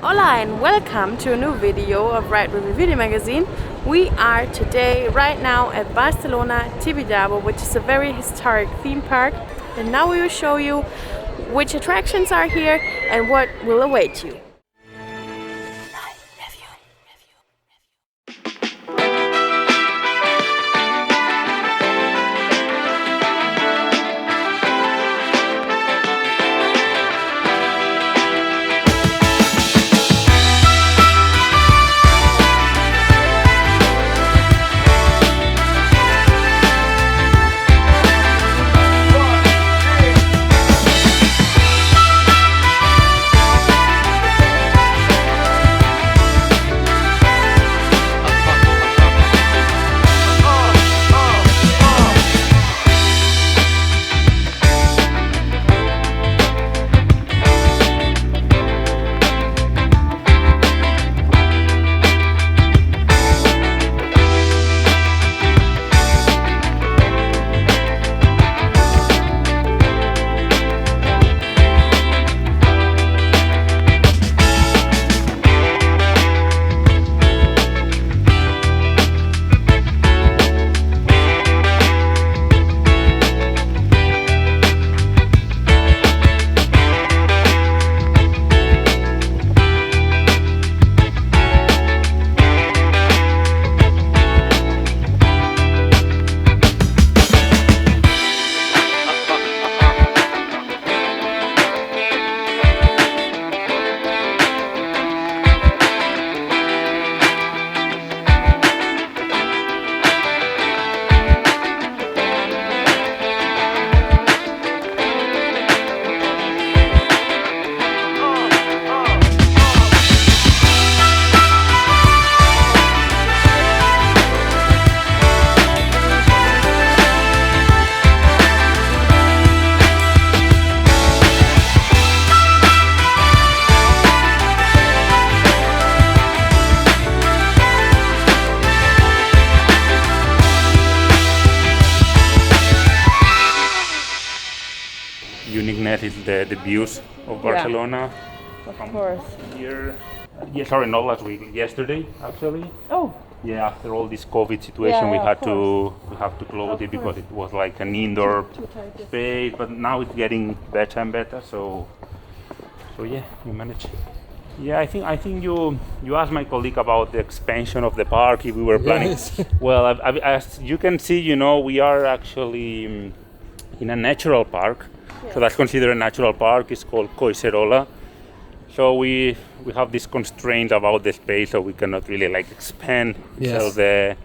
Hola and welcome to a new video of Ride Review Video Magazine. We are today, right now, at Barcelona TIBIDABO, which is a very historic theme park. And now we will show you which attractions are here and what will await you. Uniqueness is the views of Barcelona. Of course. Here, sorry, not last week, yesterday actually. Oh. Yeah, after all this COVID situation, we have to close it because it was like an indoor space. But now it's getting better and better. So yeah, we managed. Yeah, I think you asked my colleague about the expansion of the park if we were planning. Yes. Well, as you can see, we are actually in a natural park. So that's considered a natural park. It's called Collserola. So we have this constraint about the space, so we cannot really expand the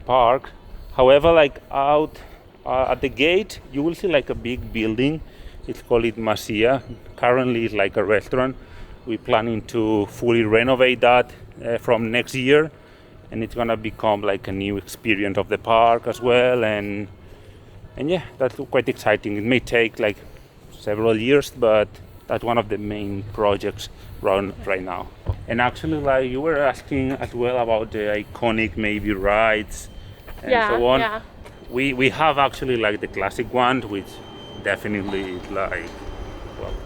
park. However, out at the gate, you will see a big building. It's called Masia. Currently, it's like a restaurant. We're planning to fully renovate that from next year, and it's gonna become a new experience of the park as well. And yeah, that's quite exciting. It may take several years, but that's one of the main projects right now. And actually, you were asking as well about the iconic maybe rides and so on. Yeah. We have actually the classic one, which definitely is very,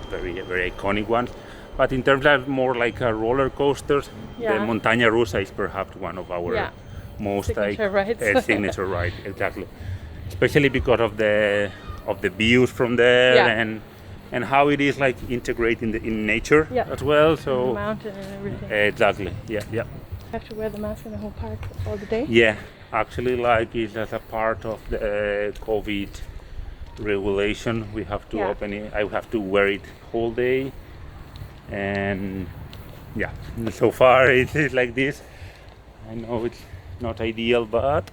very iconic one. But in terms of more roller coasters, the Montaña Rusa is perhaps one of our most signature rides. Signature ride, exactly. Especially because of the views from there and how it is integrating in nature as well. So the mountain and everything. Exactly. Yeah. You have to wear the mask in the whole park all the day. Yeah, actually, it's as a part of the COVID regulation. We have to open it. I have to wear it whole day, and so far it is like this. I know it's not ideal, but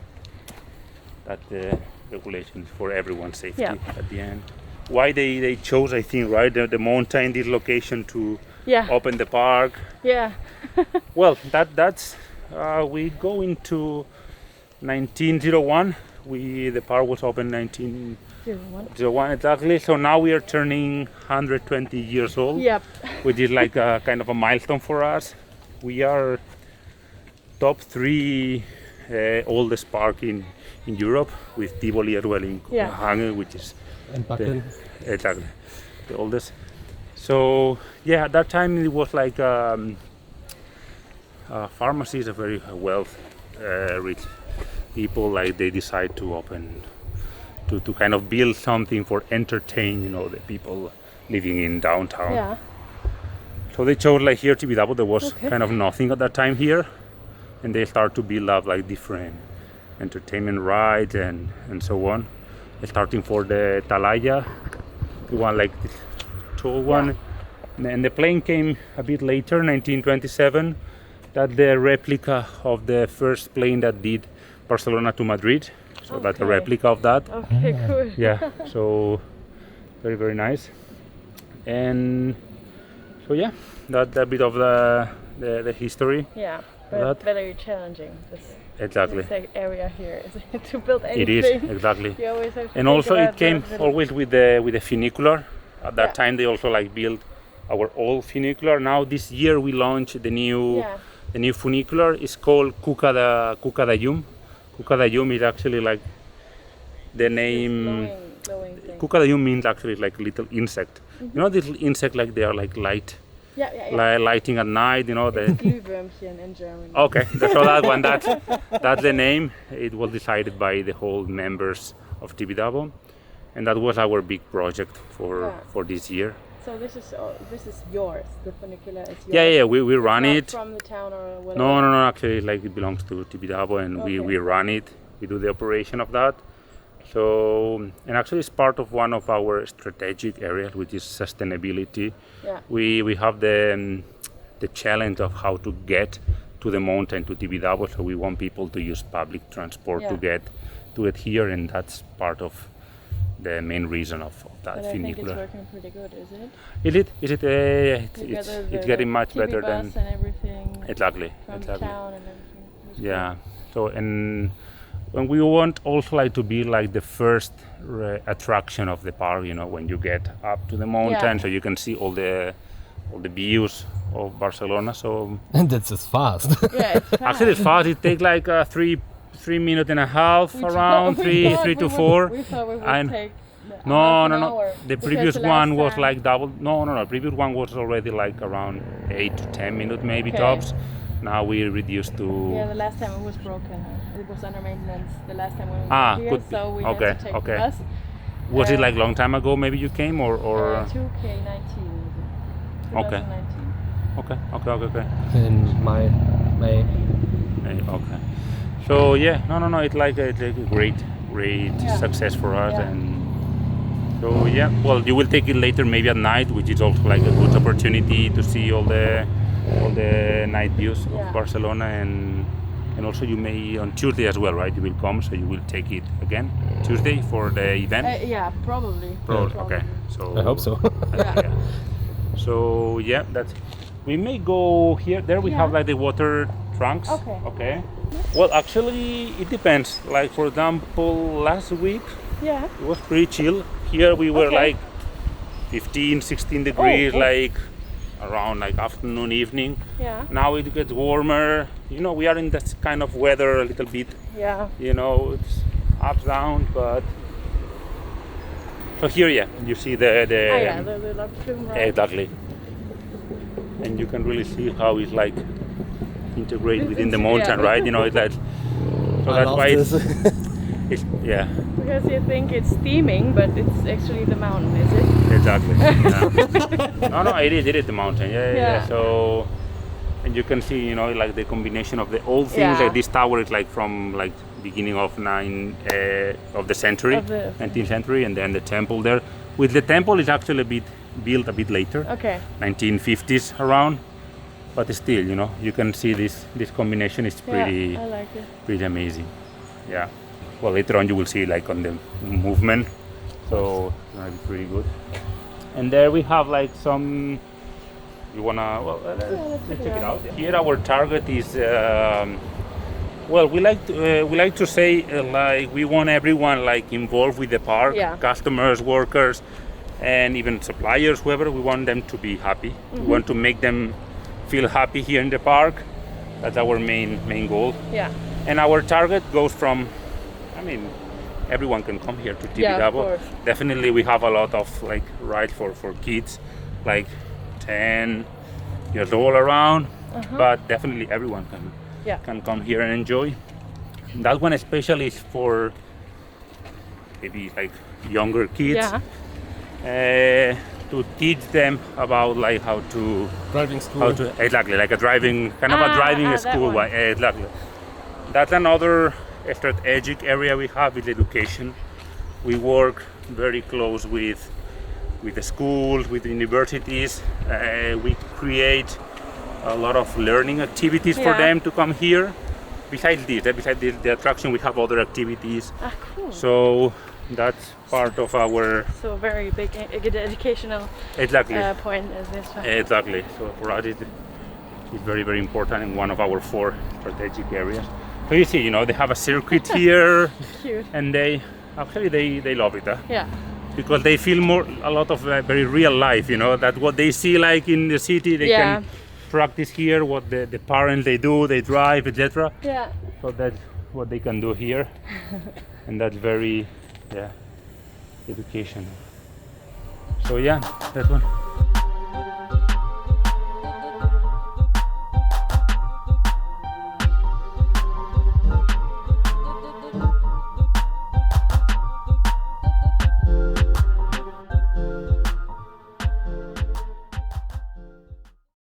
that the regulation is for everyone's safety at the end. Why they chose, I think, the mountain, this location to open the park. Yeah. Well, that's we go into 1901. The park was opened 1901 exactly. So now we are turning 120 years old. Yep. Which is a kind of a milestone for us. We are top 3 oldest park in Europe, with Tivoli as well in Copenhagen, which is and Bakken. Exactly the oldest. So yeah, at that time it was like pharmacies are very rich people, like they decide to open to kind of build something for entertain, you know, the people living in downtown. Yeah. So they chose like here TIBIDABO, there was kind of nothing at that time here, and they start to build up like different entertainment rides and so on. Starting for the Talaya, the one like this tall one, and the plane came a bit later, 1927. That the replica of the first plane that did Barcelona to Madrid. So that's a replica of that. Okay, cool. Yeah, so very, very nice. And so yeah, that's a bit of the history. Yeah, but very challenging. Exactly. This area here to build anything. It is, exactly. You always have to and also it came always with the funicular. At that time they also like built our old funicular. Now this year we launched the new funicular. It's called Cuca da Llum. Cuca da Llum is actually like the name. Cuca da Llum means actually like little insect. You know this little insect, like they are like light. Lighting at night, you know. Glühwürmchen in German. Okay, so that one, that's the name. It was decided by the whole members of TIBIDABO, and that was our big project for this year. So this is yours. The funicular is yours. Yeah, we run not it. From the town or whatever. No. Actually, like it belongs to TIBIDABO, and we run it. We do the operation of that. So, and actually it's part of one of our strategic areas, which is sustainability. Yeah. We have the challenge of how to get to the mountain, to TIBIDABO, so we want people to use public transport to get here, and that's part of the main reason of that funicular. I think it's working pretty good, isn't it? It's getting much better than and everything. Exactly. From the town and everything. Yeah. So and we want also like to be like the first attraction of the park, you know, when you get up to the mountain, so you can see all the views of Barcelona. So and that's as fast. Yeah, it's fast. Actually it's fast. It takes like 3 minutes and a half, around 3 to 4. We thought we would take No. The previous one was like double. No. The previous one was already like around 8 to 10 minutes maybe tops. Now we reduced to. Yeah, the last time it was broken. It was under maintenance. The last time we were here, so we had to take the bus. Was it like long time ago? Maybe you came or? 2K19. Okay. 2019. Okay. In May. Okay. So yeah, no. It's like a great success for us, and so yeah. Well, you will take it later, maybe at night, which is also like a good opportunity to see all the night views of Barcelona, and also you may on Tuesday as well, right? You will come, so you will take it again Tuesday for the event. Yeah, probably. Okay. So I hope so. So yeah, we may go here. There we have like the water trunks. Okay. Well, actually, it depends. Like for example, last week, it was pretty chill. Here we were like 15, 16 degrees, like around like afternoon, evening. Yeah. Now it gets warmer. You know, we are in this kind of weather a little bit. Yeah. You know, it's up, down, but. So here, you see the film, right? Exactly. And you can really see how it's like integrated within the mountain, right? You know, it's like, so that's why it's Because you think it's steaming, but it's actually the mountain, is it? Exactly. Yeah. No, it is the mountain. Yeah. So, and you can see, you know, like the combination of the old things. Like this tower is like from like beginning of the century, 19th century, and then the temple there. With the temple, it's actually built a bit later. Okay. 1950s around. But still, you know, you can see this combination is pretty, I like it. Pretty amazing. Yeah. Well, later on you will see like on the movement, so it's gonna be pretty good. And there we have like some. You wanna? Well, let's check it out. Here our target is. Well, we like to say like we want everyone like involved with the park, customers, workers, and even suppliers, whoever. We want them to be happy. We want to make them feel happy here in the park. That's our main goal. Yeah. And our target goes from, I mean, everyone can come here to TIBIDABO. Definitely we have a lot of like rides for kids, like 10 years old around, but definitely everyone can come here and enjoy. That one especially is for maybe like younger kids, to teach them about like how to driving school. Exactly, like a driving kind of a driving school. Exactly. That's another strategic area we have is education. We work very close with the schools, with the universities. We create a lot of learning activities for them to come here. Besides the attraction, we have other activities. Cool. So that's part of our. So a very big educational point is this one. Exactly. So for us, it's very, very important and one of our 4 strategic areas. So you see, they have a circuit here. Cute. And they love it. Yeah. Because they feel a lot of very real life, that what they see like in the city, they can practice here, what the parents they do, they drive, etc. Yeah. So that's what they can do here. And that's very, educational. So yeah, that one.